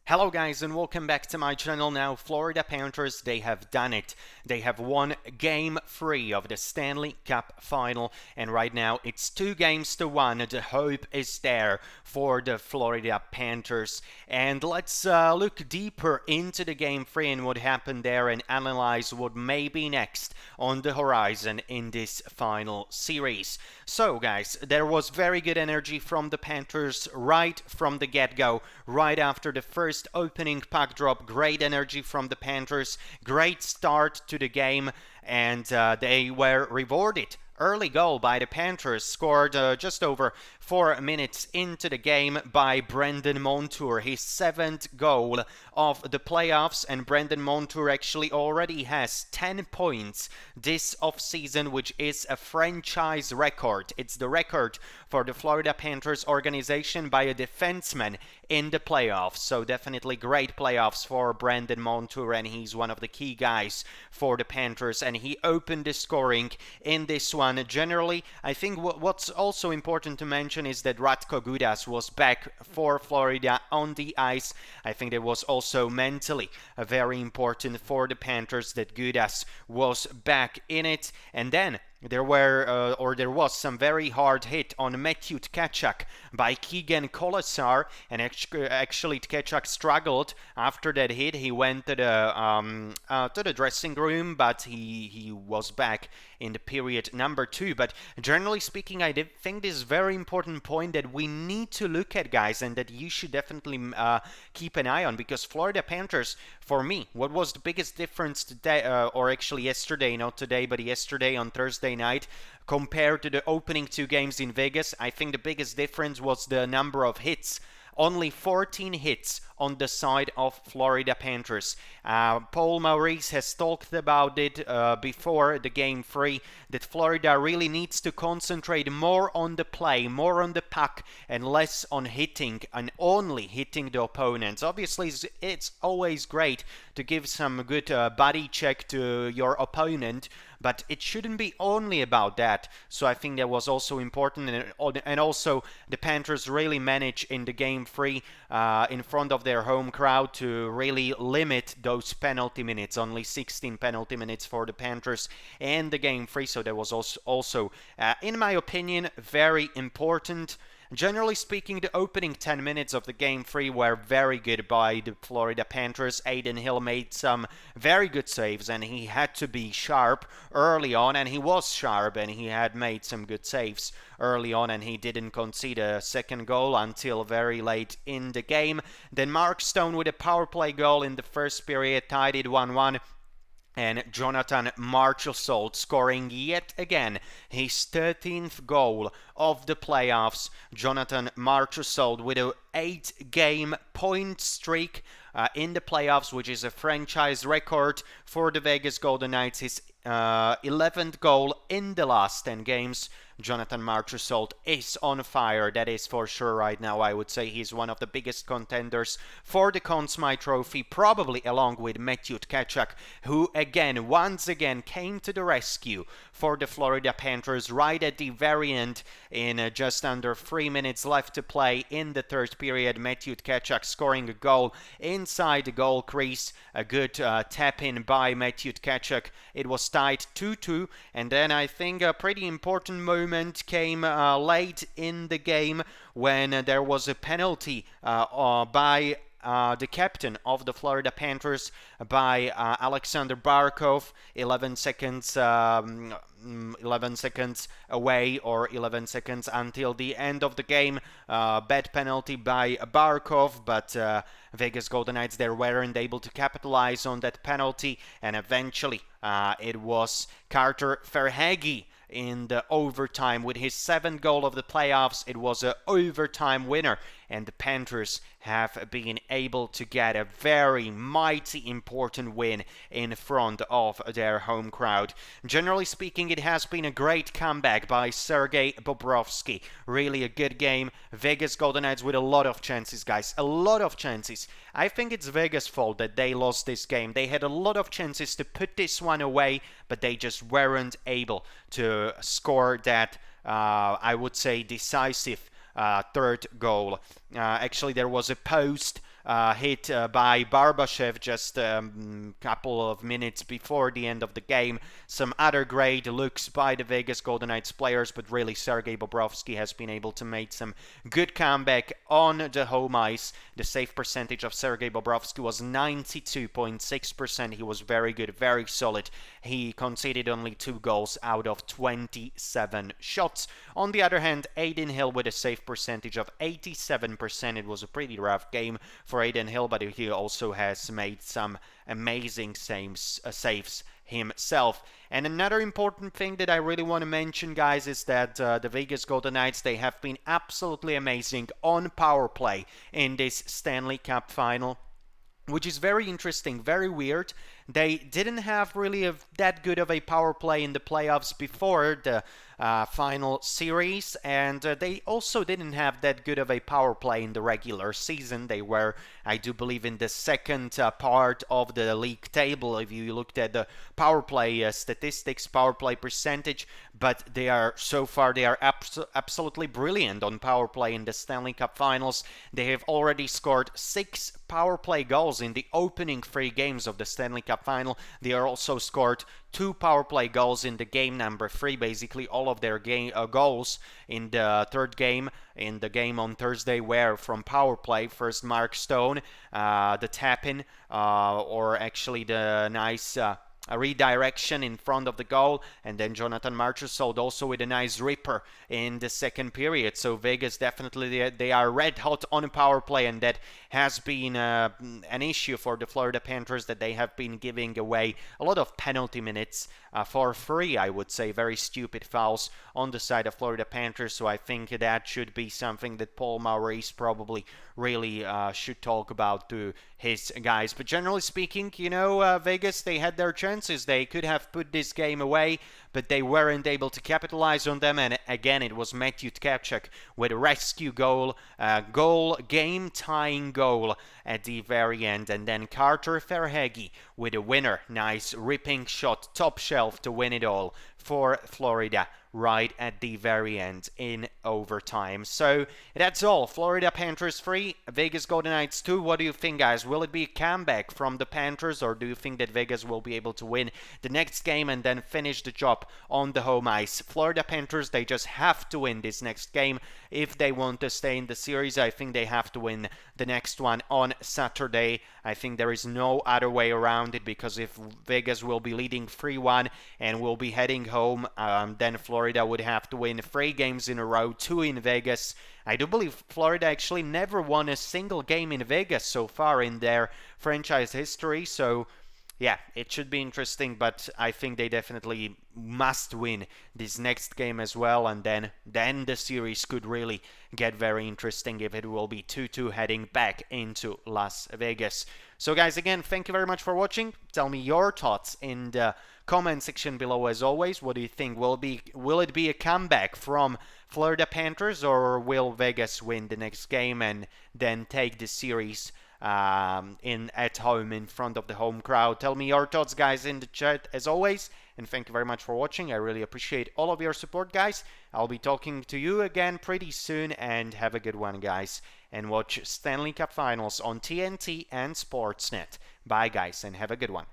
Hello guys and welcome back to my channel. Now Florida Panthers, they have done it. They have won game 3 of the Stanley Cup Final, and right now it's 2-1. The hope is there for the Florida Panthers, and let's look deeper into the game 3 and what happened there and analyze what may be next on the horizon in this final series. So guys, there was very good energy from the Panthers right from the get-go, right after the first opening puck drop. Great energy from the Panthers, great start to the game, and they were rewarded. Early goal by the Panthers, scored just over 4 minutes into the game by Brandon Montour, his 7th goal of the playoffs, and Brandon Montour actually already has 10 points this offseason, which is a franchise record. It's the record for the Florida Panthers organization by a defenseman in the playoffs. So definitely great playoffs for Brandon Montour, and he's one of the key guys for the Panthers, and he opened the scoring in this one. Generally, I think what's also important to mention is that Radko Gudas was back for Florida on the ice. I think it was also mentally very important for the Panthers that Gudas was back in it. And then there was some very hard hit on Matthew Tkachuk by Keegan Kolesar, and actually Tkachuk struggled after that hit. He went to the dressing room, but he was back in the period number 2. But generally speaking, I did think this is a very important point that we need to look at, guys, and that you should definitely keep an eye on, because Florida Panthers, for me, what was the biggest difference today, or actually yesterday, not today, but yesterday on Thursday night, compared to the opening 2 games in Vegas? I think the biggest difference was the number of hits. Only 14 hits on the side of Florida Panthers. Paul Maurice has talked about it before the game 3, that Florida really needs to concentrate more on the play, more on the puck, and less on hitting and only hitting the opponents. Obviously, it's always great to give some good body check to your opponent, but it shouldn't be only about that. So I think that was also important, and also the Panthers really managed in the game 3 in front of their home crowd to really limit those penalty minutes. Only 16 penalty minutes for the Panthers in the game 3, so that was also in my opinion, very important. Generally speaking, the opening 10 minutes of the game 3 were very good by the Florida Panthers. Adin Hill made some very good saves, and he had to be sharp early on, and he was sharp, and he had made some good saves early on, and he didn't concede a second goal until very late in the game. Then Mark Stone with a power play goal in the first period tied it 1-1. And Jonathan Marchessault scoring yet again his 13th goal of the playoffs. Jonathan Marchessault with an 8-game point streak in the playoffs, which is a franchise record for the Vegas Golden Knights. His 11th goal in the last 10 games. Jonathan Marchessault is on fire, that is for sure right now. I would say he's one of the biggest contenders for the Conn Smythe Trophy, probably along with Matthew Tkachuk, who once again came to the rescue for the Florida Panthers right at the very end. In just under 3 minutes left to play in the third period, Matthew Tkachuk scoring a goal inside the goal crease. A good tap in by Matthew Tkachuk. It was tied 2-2, and then I think a pretty important moment came late in the game when there was a penalty by the captain of the Florida Panthers, by Alexander Barkov. 11 seconds away, or 11 seconds until the end of the game. Bad penalty by Barkov, but Vegas Golden Knights, they weren't able to capitalize on that penalty, and eventually it was Carter Verhaeghe in the overtime with his 7th goal of the playoffs. It was an overtime winner, and the Panthers have been able to get a very mighty important win in front of their home crowd. Generally speaking, it has been a great comeback by Sergei Bobrovsky. Really a good game. Vegas Golden Knights with a lot of chances, guys. A lot of chances. I think it's Vegas' fault that they lost this game. They had a lot of chances to put this one away, but they just weren't able to score that, I would say, decisive third goal. Actually, there was a post hit by Barbashev just a couple of minutes before the end of the game. Some other great looks by the Vegas Golden Knights players, but really Sergei Bobrovsky has been able to make some good comeback on the home ice. The save percentage of Sergei Bobrovsky was 92.6%. He was very good, very solid. He conceded only 2 goals out of 27 shots. On the other hand, Adin Hill with a save percentage of 87%. It was a pretty rough game for Adin Hill, but he also has made some amazing saves himself. And another important thing that I really want to mention, guys, is that the Vegas Golden Knights, they have been absolutely amazing on power play in this Stanley Cup Final, which is very interesting, very weird. They didn't have really that good of a power play in the playoffs before the final series, and they also didn't have that good of a power play in the regular season. They were, I do believe, in the second part of the league table if you looked at the power play statistics, power play percentage, but they are, so far, they are absolutely brilliant on power play in the Stanley Cup Finals. They have already scored 6 power play goals in the opening 3 games of the Stanley Cup Final. They are also scored 2 power play goals in the game number 3. Basically, all of their goals in the third game, in the game on Thursday, were from power play. First, Mark Stone, the tap-in, or actually the nice a redirection in front of the goal, and then Jonathan Marchessault also with a nice ripper in the second period. So Vegas definitely, they are red hot on a power play, and that has been an issue for the Florida Panthers, that they have been giving away a lot of penalty minutes for free, I would say. Very stupid fouls on the side of Florida Panthers, so I think that should be something that Paul Maurice probably really should talk about to his guys. But generally speaking, you know, Vegas, they had their chances. They could have put this game away, but they weren't able to capitalize on them. And again, it was Matthew Tkachuk with a rescue goal, game-tying goal at the very end. And then Carter Verhaeghe with a winner. Nice ripping shot, top shelf to win it all for Florida right at the very end in overtime. So that's all. Florida Panthers 3, Vegas Golden Knights 2. What do you think, guys? Will it be a comeback from the Panthers, or do you think that Vegas will be able to win the next game and then finish the job on the home ice? Florida Panthers, they just have to win this next game if they want to stay in the series. I think they have to win the next one on Saturday. I think there is no other way around it, because if Vegas will be leading 3-1 and will be heading home, then Florida would have to win 3 games in a row, 2 in Vegas. I do believe Florida actually never won a single game in Vegas so far in their franchise history. So yeah, it should be interesting, but I think they definitely must win this next game as well, and then the series could really get very interesting if it will be 2-2 heading back into Las Vegas. So guys, again, thank you very much for watching. Tell me your thoughts in the comment section below as always. What do you think? Will it be a comeback from Florida Panthers, or will Vegas win the next game and then take the series at home in front of the home crowd? Tell me your thoughts, guys, in the chat as always, and thank you very much for watching. I really appreciate all of your support, guys. I'll be talking to you again pretty soon, and have a good one, guys, and watch Stanley Cup Finals on TNT and Sportsnet. Bye, guys, and have a good one.